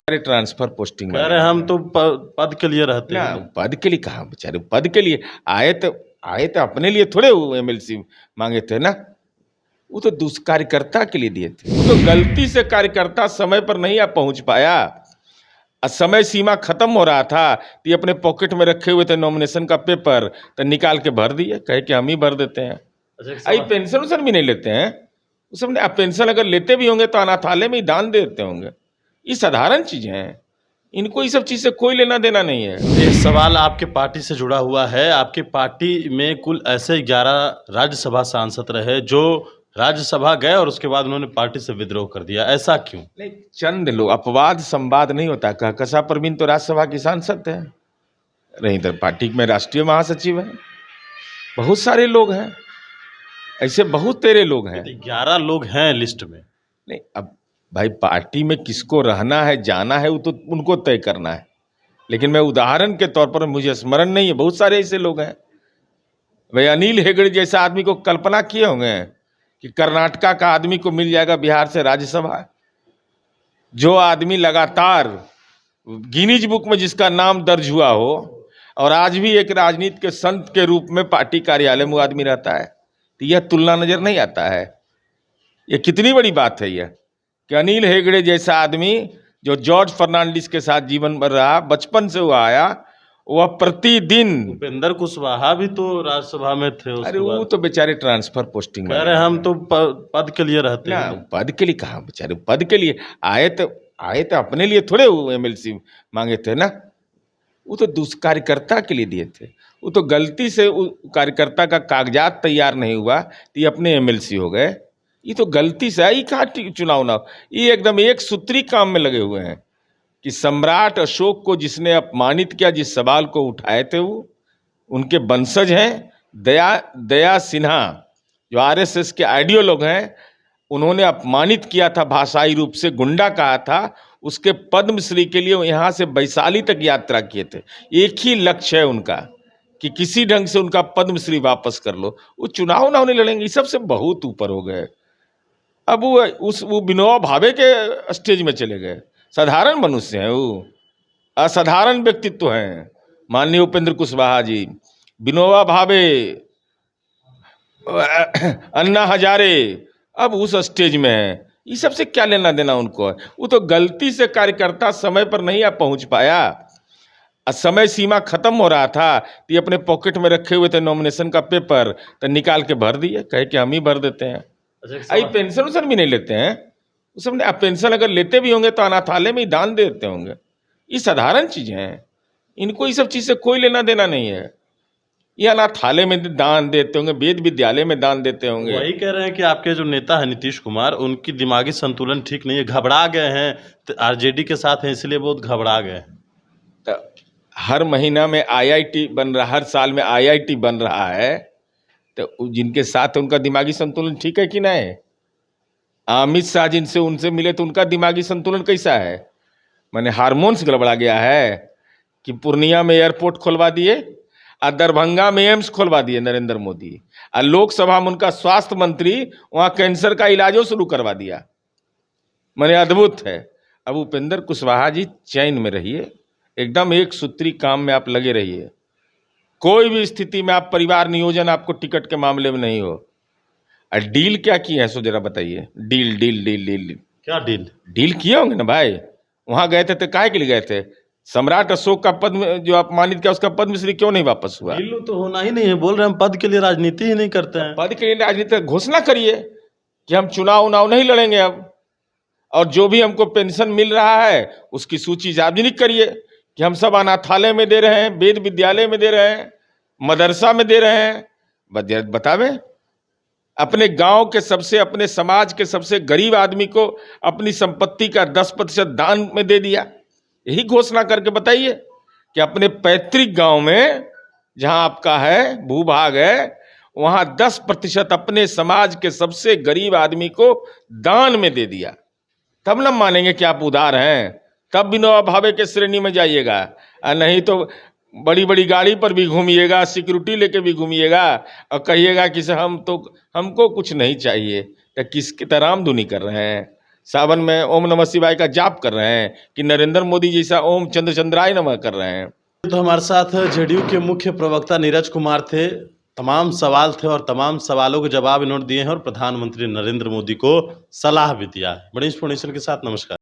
अरे transfer posting कह रहे हम तो पद के लिए रहते ना, हैं। पद के लिए कहाँ बेचारे, पद के लिए आए तो अपने लिए थोड़े एमएलसी मांगे थे ना, वो तो कार्यकर्ता के लिए दिए थे। वो तो गलती से कार्यकर्ता समय पर नहीं आ पहुंच पाया, समय सीमा खत्म हो रहा था, तो ये अपने पॉकेट में रखे हुए थे नॉमिनेशन का पेपर, तो निकाल के भर दिए, कहे कि हम ही भर देते हैं। अच्छा, आई पेंशन उसन भी नहीं लेते हैं, उस सबने पेंशन अगर लेते भी होंगे तो अनाथालय में ही दान देते होंगे। ये साधारण चीजें हैं, इनको ये सब चीज से कोई लेना देना नहीं है। ये सवाल आपके पार्टी से जुड़ा हुआ है। आपकी पार्टी में कुल ऐसे 11 राज्यसभा सांसद रहे जो राज्यसभा गए और उसके बाद उन्होंने पार्टी से विद्रोह कर दिया, ऐसा क्यों? नहीं, चंद लोग, अपवाद संवाद नहीं होता। कहकशा परवीन तो राज्यसभा की सांसद है, रही इधर पार्टी में राष्ट्रीय महासचिव है, बहुत सारे लोग हैं, ऐसे बहुत तेरे लोग हैं। 11 लोग हैं लिस्ट में। नहीं, अब भाई पार्टी में किसको रहना है जाना है वो तो उनको तय करना है, लेकिन मैं उदाहरण के तौर पर, मुझे स्मरण नहीं है, बहुत सारे ऐसे लोग हैं। भाई अनिल हेगड़े जैसा आदमी को कल्पना किए होंगे कि कर्नाटका का आदमी को मिल जाएगा बिहार से राज्यसभा? जो आदमी लगातार गिनीज बुक में जिसका नाम दर्ज हुआ हो और आज भी एक राजनीति के संत के रूप में पार्टी कार्यालय में वो आदमी रहता है, तो यह तुलना नजर नहीं आता है? ये कितनी बड़ी बात है यह, कि अनिल हेगड़े जैसा आदमी जो जॉर्ज फर्नांडिस के साथ जीवन भर रहा, बचपन से हुआ आया, वह प्रतिदिन। उपेंद्र कुशवाहा भी तो राज्यसभा में थे। अरे वो तो बेचारे ट्रांसफर पोस्टिंग कह रहे हम तो पद के लिए रहते ना, हैं। पद के लिए कहाँ बेचारे, पद के लिए आए तो अपने लिए थोड़े एमएलसी मांगे थे ना, वो तो कार्यकर्ता के लिए दिए थे। वो तो गलती से कार्यकर्ता का कागजात तैयार नहीं हुआ तो ये अपने एमएलसी हो गए। ये तो गलती से आई, कहाँ चुनाव ना, ये एकदम एक सूत्री काम में लगे हुए हैं कि सम्राट अशोक को जिसने अपमानित किया, जिस सवाल को उठाए थे, वो उनके वंशज हैं दया सिन्हा, जो आरएसएस के आइडियोलॉग हैं, उन्होंने अपमानित किया था, भाषाई रूप से गुंडा कहा था, उसके पद्मश्री के लिए यहाँ से वैशाली तक यात्रा किए थे। एक ही लक्ष्य है उनका कि किसी ढंग से उनका पद्मश्री वापस कर लो। वो चुनाव ना होने लड़ेंगे, इस सबसे बहुत ऊपर हो गए। अब वो विनोबा भावे के स्टेज में चले गए। साधारण मनुष्य हैं वो, असाधारण व्यक्तित्व हैं माननीय उपेंद्र कुशवाहा जी, विनोबा भावे, अन्ना हजारे, अब उस स्टेज में है। ये सबसे क्या लेना देना उनको है? वो तो गलती से कार्यकर्ता समय पर नहीं आ पहुंच पाया, समय सीमा खत्म हो रहा था, तो ये अपने पॉकेट में रखे हुए थे नॉमिनेशन का पेपर, तो निकाल के भर दिए, कहे कि हम ही भर देते हैं। अच्छा, आई पेंशन उसन भी नहीं लेते हैं, उस सबने पेंशन अगर लेते भी होंगे तो अनाथालय में ही दान देते होंगे। ये साधारण चीजें हैं, इनको ये सब चीज से कोई लेना देना नहीं है। ये अनाथालय में दान देते होंगे, वेद विद्यालय में दान देते होंगे। वही कह रहे हैं कि आपके जो नेता है नीतीश कुमार, उनकी दिमागी संतुलन ठीक नहीं है, घबरा गए हैं, तो आरजेडी के साथ हैं इसलिए बहुत घबरा गए हैं। तो हर महीना में आईआईटी बन रहा, हर साल में आईआईटी बन रहा है, तो जिनके साथ उनका दिमागी संतुलन ठीक है कि नहीं? अमित शाह जिनसे उनसे मिले तो उनका दिमागी संतुलन कैसा है? माने हार्मोन्स गड़बड़ा गया है कि पूर्णिया में एयरपोर्ट खोलवा दिए और दरभंगा में एम्स खोलवा दिए नरेंद्र मोदी, और लोकसभा में उनका स्वास्थ्य मंत्री वहां कैंसर का इलाजो शुरू करवा दिया। माने अद्भुत है। अब उपेंद्र कुशवाहा जी चैन में रहिए, एकदम एक सूत्री काम में आप लगे रहिए। कोई भी स्थिति में आप परिवार नियोजन आपको टिकट के मामले में नहीं हो। और डील क्या की है सो जरा बताइए? डील डील डील डील क्या डील? डील किए होंगे ना भाई, वहां गए थे तो काहे के लिए गए थे? सम्राट अशोक का पद जो अपमानित किया, उसका पद्मश्री क्यों नहीं वापस हुआ? डील तो होना ही नहीं है, बोल रहे हैं हम पद के लिए राजनीति ही नहीं करते हैं। पद के लिए राजनीति घोषणा करिए कि हम चुनाव उनाव नहीं लड़ेंगे अब, और जो भी हमको पेंशन मिल रहा है उसकी सूची सार्वजनिक करिए कि हम सब अनाथालय में दे रहे हैं, वेद विद्यालय में दे रहे हैं, मदरसा में दे रहे हैं। बतावे अपने गांव के सबसे, अपने समाज के सबसे गरीब आदमी को अपनी संपत्ति का 10% दान में दे दिया। यही घोषणा करके बताइए कि अपने पैतृक गांव में जहां आपका है भूभाग है, वहां 10% अपने समाज के सबसे गरीब आदमी को दान में दे दिया। तब न मानेंगे कि आप उदार हैं, तब विनोबा भावे के श्रेणी में जाइएगा। और नहीं तो बड़ी बड़ी गाड़ी पर भी घूमिएगा, सिक्योरिटी लेके भी घूमिएगा और कहिएगा कि हमको कुछ नहीं चाहिए। तो किसकी तरह रामधुनी कर रहे हैं? सावन में ओम नमः शिवाय का जाप कर रहे हैं कि नरेंद्र मोदी जैसा ओम चंद्र चंद्राय नमः कर रहे हैं। तो हमारे साथ जेडीयू के मुख्य प्रवक्ता नीरज कुमार थे। तमाम सवाल थे और तमाम सवालों के जवाब इन्होंने दिए हैं और प्रधानमंत्री नरेंद्र मोदी को सलाह भी दिया है। बड़ी इंफॉर्मेशन के साथ नमस्कार।